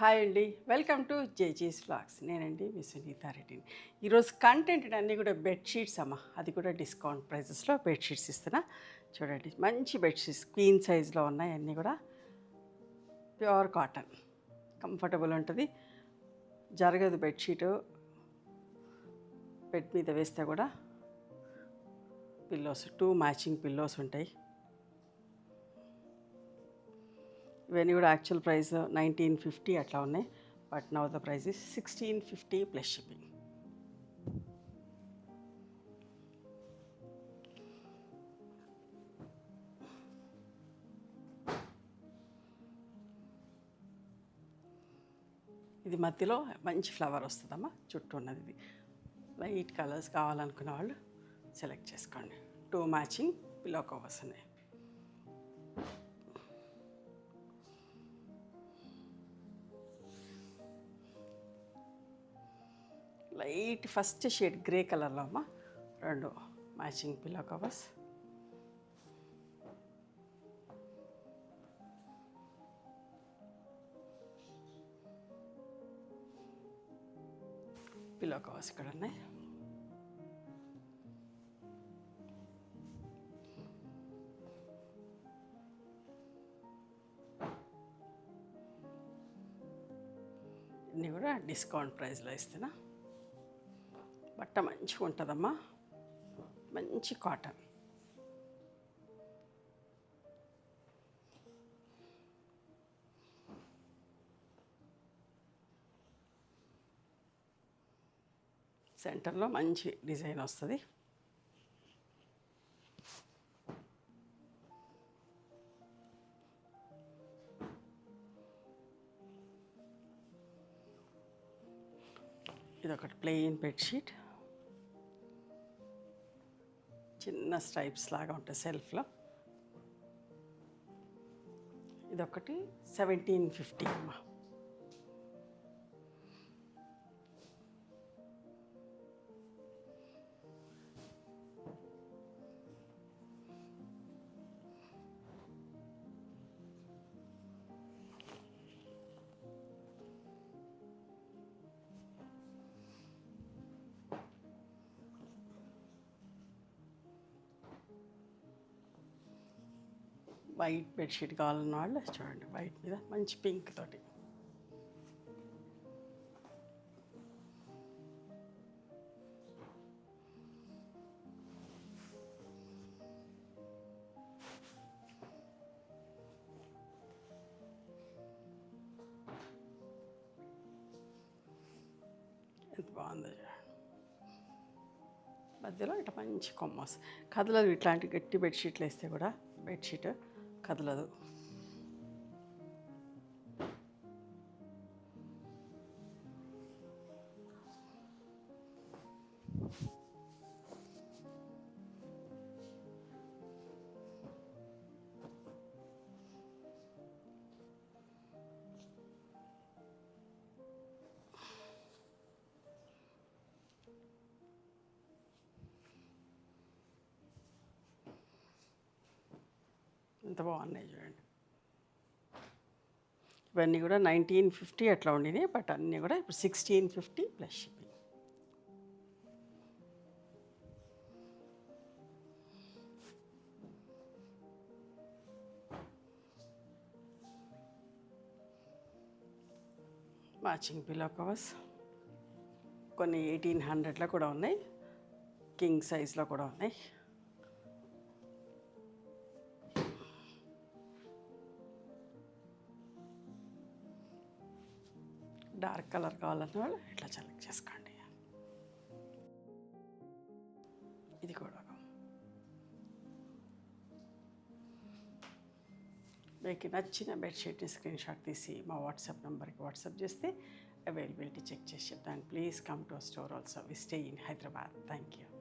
Hi అండి, welcome to జేజీస్ vlogs. నేనండి మీ సునీతా రెడ్డిని. ఈరోజు కంటెంట్ అన్నీ కూడా బెడ్షీట్స్ అమ్మ, అది కూడా డిస్కౌంట్ ప్రైజెస్లో బెడ్షీట్స్ ఇస్తున్నా. చూడండి, మంచి బెడ్షీట్స్ క్వీన్ సైజ్లో ఉన్నాయి. అన్నీ కూడా ప్యూర్ కాటన్, కంఫర్టబుల్ ఉంటుంది, జరగదు బెడ్షీటు. బెడ్ మీద వేస్తే కూడా పిల్లోస్, 2 మ్యాచింగ్ పిల్లోస్ ఉంటాయి. ఇవన్నీ కూడా యాక్చువల్ ప్రైస్ 1950 అట్లా ఉన్నాయి, but now the price is 1650 plus shipping. ఇది మధ్యలో మంచి ఫ్లవర్ వస్తుందమ్మా, చుట్టూ ఉన్నది. ఇది లైట్ కలర్స్ కావాలనుకున్న వాళ్ళు సెలెక్ట్ చేసుకోండి. 2 మ్యాచింగ్ పిల్లో కవర్స్ ఉన్నాయి. లైట్ ఫస్ట్ షేడ్ గ్రే కలర్లో అమ్మ 2 matching pillow covers. Pillow covers ఇక్కడ ఉన్నాయి. ఇన్ని కూడా డిస్కౌంట్ ప్రైస్లో ఇస్తున్నా. బట్ట మంచిగా ఉంటుందమ్మా, మంచి కాటన్. సెంటర్లో మంచి డిజైన్ వస్తుంది. ఇదొకటి ప్లెయిన్ బెడ్షీట్, చిన్న స్ట్రైప్స్ లాగా ఉంటుంది సెల్ఫ్లో. ఇదొకటి 1750 అమ్మ. వైట్ బెడ్షీట్ కావాలన్న వాళ్ళు చూడండి, వైట్ మీద మంచి పింక్ తోటి. ఎంత బాగుందో చూడండి. మధ్యలో ఇట్లా మంచి కొమ్మస్ కదలదు. ఇట్లాంటి గట్టి బెడ్షీట్లు వేస్తే కూడా బెడ్షీట్ కదలదు. ఎంత బాగున్నాయి చూడండి. ఇవన్నీ కూడా 1950 అట్లా ఉండినాయి, బట్ అన్నీ కూడా ఇప్పుడు 1650 plus shipping. Matching pillow covers కొన్ని 1800లో కూడా ఉన్నాయి, కింగ్ సైజ్లో కూడా ఉన్నాయి. డార్క్ కలర్ కావాలన్న వాళ్ళు ఇట్లా సెలెక్ట్ చేసుకోండి. ఇది కూడా మీకు నచ్చిన బెడ్షీట్ని స్క్రీన్ షాట్ తీసి మా వాట్సాప్ నెంబర్కి వాట్సాప్ చేస్తే అవైలబిలిటీ చెక్ చేసి చెప్తాను. Please come to our store also. We stay in Hyderabad. Thank you.